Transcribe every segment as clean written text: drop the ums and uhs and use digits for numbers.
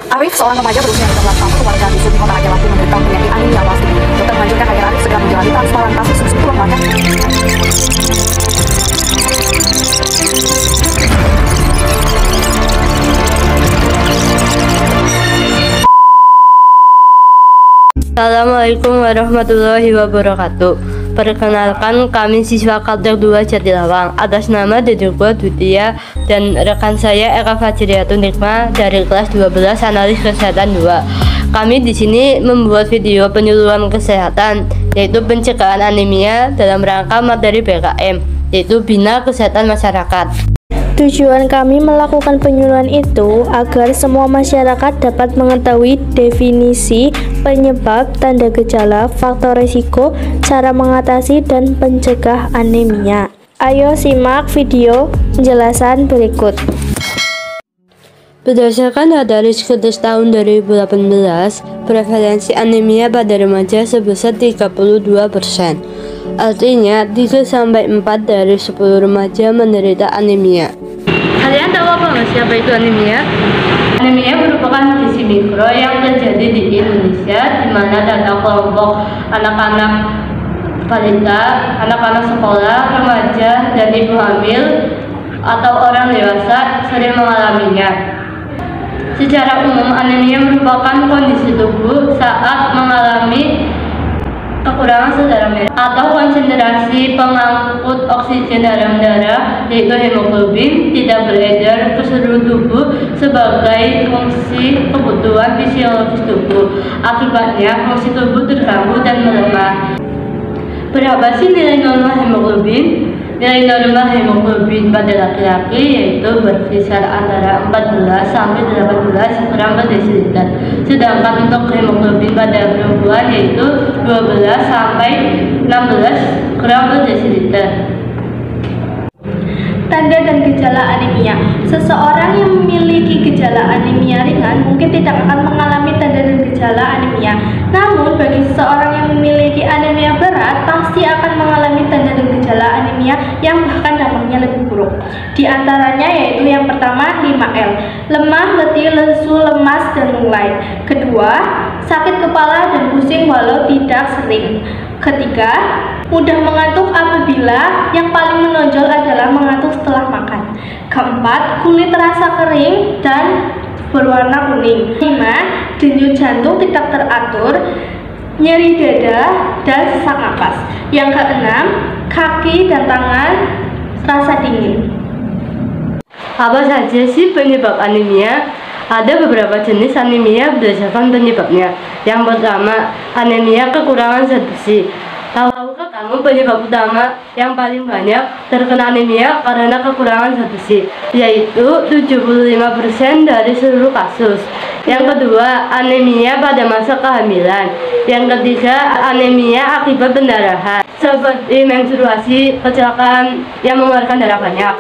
Arif, seorang remaja berusia 13 tahun warga dusun Kota laki-laki menderita penyakit anemia plastik. Dokter menganjurkan agar Arif segera menjalani transplantasi susu tulang belakang. Assalamualaikum warahmatullahi wabarakatuh. Perkenalkan, kami siswa Kaltek 2 Jatilawang atas nama Dedekwa Dutia dan rekan saya Eka Fajriatun Nikma dari kelas 12 Analis Kesehatan 2. Kami di sini membuat video penyuluhan kesehatan, yaitu pencegahan anemia dalam rangka materi BKM, yaitu Bina Kesehatan Masyarakat. Tujuan kami melakukan penyuluhan itu agar semua masyarakat dapat mengetahui definisi, penyebab, tanda gejala, faktor risiko, cara mengatasi, dan pencegah anemia. Ayo simak video penjelasan berikut. Berdasarkan data Riskes tahun 2018, prevalensi anemia pada remaja sebesar 32%. Artinya, 3-4 dari 10 remaja menderita anemia. Kalian tahu apa nggak siapa itu anemia? Anemia merupakan kondisi mikro yang terjadi di Indonesia, di mana data kelompok anak-anak balita, anak-anak sekolah, remaja, dan ibu hamil atau orang dewasa sering mengalaminya. Secara umum, anemia merupakan kondisi tubuh saat mengalami kekurangan sel darah merah atau konsentrasi pengangkut oksigen dalam darah, yaitu hemoglobin, tidak beredar ke seluruh tubuh sebagai fungsi kebutuhan fisiologis tubuh. Akibatnya, fungsi tubuh terganggu dan melemah. Berapa sih nilai normal hemoglobin? Nilai normal hemoglobin pada laki-laki yaitu berkisar antara 14 sampai 18 gram per desiliter. Sedangkan untuk hemoglobin pada perempuan yaitu 12 sampai 16 gram per desiliter. Tanda dan gejala anemia. Seseorang yang memiliki gejala anemia ringan mungkin tidak akan mengalami tanda dan gejala anemia. Namun bagi seseorang yang memiliki anemia berat pasti akan mengalami tanda dan gejala anemia yang bahkan dampaknya lebih buruk. Di antaranya yaitu yang pertama 5L, lemah, letih, lesu, lemas, dan mulai. Kedua, sakit kepala dan pusing walau tidak sering. Ketiga, mudah mengantuk apabila yang paling menonjol adalah mengantuk setelah makan. Keempat, kulit terasa kering dan berwarna kuning. 5, denyut jantung tidak teratur, nyeri dada, dan sesak napas. Yang keenam, kaki dan tangan terasa dingin. Apa saja sih penyebab anemia? Ada beberapa jenis anemia berdasarkan penyebabnya. Yang pertama, anemia kekurangan zat besi. Tahukah kamu penyebab utama yang paling banyak terkena anemia karena kekurangan zat besi, yaitu 75% dari seluruh kasus. Yang kedua, anemia pada masa kehamilan. Yang ketiga, anemia akibat pendarahan, seperti menstruasi, kecelakaan yang mengeluarkan darah banyak.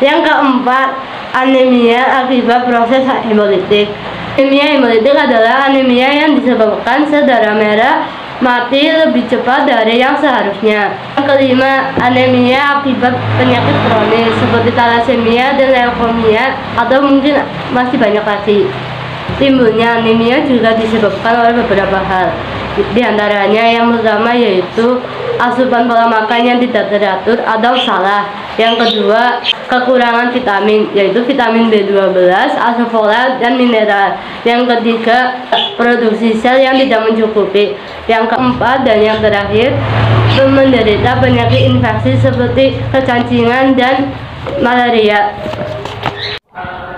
Yang keempat, anemia akibat proses hemolitik. Anemia hemolitik adalah anemia yang disebabkan sel darah merah mati lebih cepat dari yang seharusnya. Yang kelima, anemia akibat penyakit kronis seperti thalassemia dan leukemia, atau mungkin masih banyak lagi. Timbulnya anemia juga disebabkan oleh beberapa hal. Di antaranya yang pertama yaitu asupan pola makan yang tidak teratur atau salah. Yang kedua, kekurangan vitamin, yaitu vitamin B12, asam folat, dan mineral. Yang ketiga, produksi sel yang tidak mencukupi. Yang keempat dan yang terakhir, menderita penyakit infeksi seperti kecancingan dan malaria.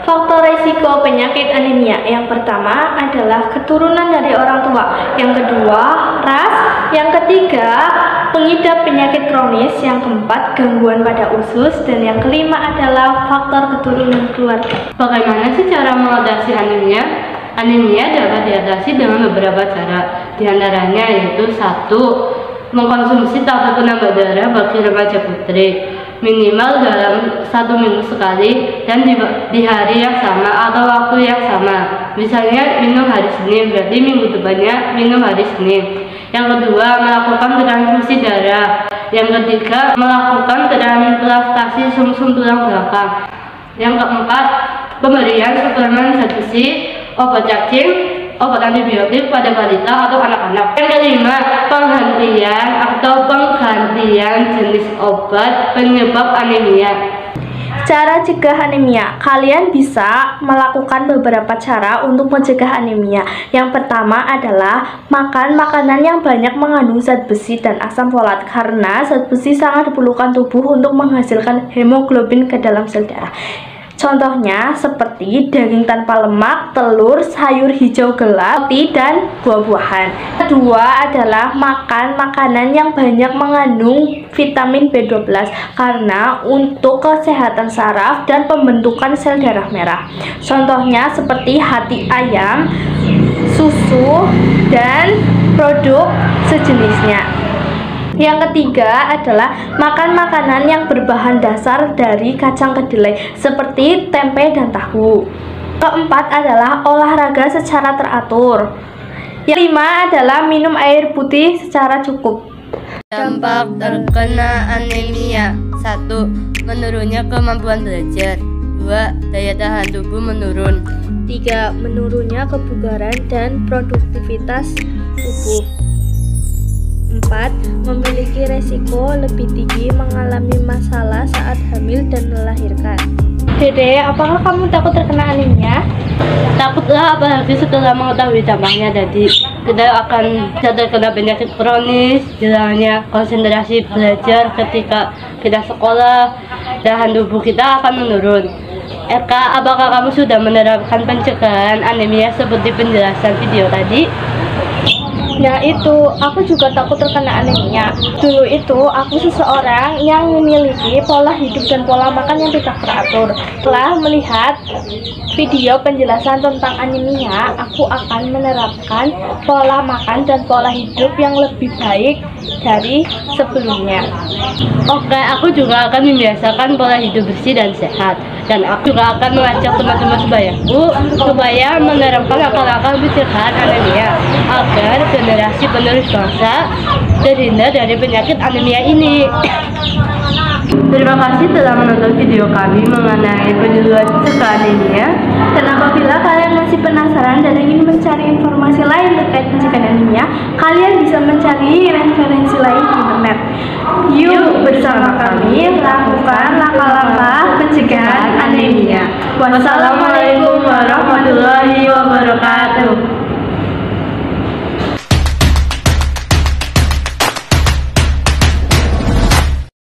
Faktor risiko penyakit anemia. Yang pertama adalah keturunan dari orang tua. Yang kedua, ras. Yang ketiga, pengidap penyakit kronis. Yang keempat, gangguan pada usus. Dan yang kelima adalah faktor keturunan keluarga. Bagaimana sih cara mengatasi anemia? Anemia dapat diatasi dengan beberapa cara. Di antaranya yaitu 1. Mengkonsumsi tablet penambah darah bagi remaja putri minimal dalam 1 minggu sekali dan di hari yang sama atau waktu yang sama. Misalnya minum hari Senin, berarti minggu depannya minum hari Senin. Yang kedua, melakukan transfusi darah. Yang ketiga, melakukan transplantasi sumsum tulang belakang. Yang keempat, pemberian suplemen zat besi obat cacing, obat antibiotik pada balita atau anak-anak. Yang kelima, penghentian atau penggantian jenis obat penyebab anemia. Cara cegah anemia. Kalian bisa melakukan beberapa cara untuk mencegah anemia. Yang pertama adalah makan makanan yang banyak mengandung zat besi dan asam folat, karena zat besi sangat diperlukan tubuh untuk menghasilkan hemoglobin ke dalam sel darah. Contohnya seperti daging tanpa lemak, telur, sayur hijau gelap, roti, dan buah-buahan. Kedua adalah makan makanan yang banyak mengandung vitamin B12 karena untuk kesehatan saraf dan pembentukan sel darah merah. Contohnya seperti hati ayam, susu, dan produk sejenisnya. Yang ketiga adalah makan makanan yang berbahan dasar dari kacang kedelai seperti tempe dan tahu. Keempat adalah olahraga secara teratur. Yang kelima adalah minum air putih secara cukup. Dampak terkena anemia. 1. Menurunnya kemampuan belajar. 2. Daya tahan tubuh menurun. 3. Menurunnya kebugaran dan produktivitas tubuh. 4. Memiliki resiko lebih tinggi mengalami masalah saat hamil dan melahirkan. Dede, apakah kamu takut terkena anemia? Takutlah, apalagi setelah mengetahui dampaknya. Jadi kita akan terkena penyakit kronis, hilangnya konsentrasi belajar ketika kita sekolah, tahan tubuh kita akan menurun. Eka, apakah kamu sudah menerapkan pencegahan anemia seperti penjelasan video tadi? Ya itu, aku juga takut terkena anemia. Dulu itu aku seseorang yang memiliki pola hidup dan pola makan yang tidak teratur. Setelah melihat video penjelasan tentang anemia, aku akan menerapkan pola makan dan pola hidup yang lebih baik dari sebelumnya. Oke, aku juga akan membiasakan pola hidup bersih dan sehat. Dan aku juga akan mengajak teman-teman sebayaku supaya menerapkan langkah-langkah pencegahan anemia agar generasi penerus bangsa terhindar dari penyakit anemia ini. Terima kasih telah menonton video kami mengenai penyuluhan cegah anemia. Dan apabila kalian masih penasaran dan ingin mencari informasi lain terkait pencegahan anemia, kalian bisa mencari referensi lain di internet. Yuk bersama kami lakukan langkah-langkah pencegahan anemia. Wassalamualaikum warahmatullahi wabarakatuh.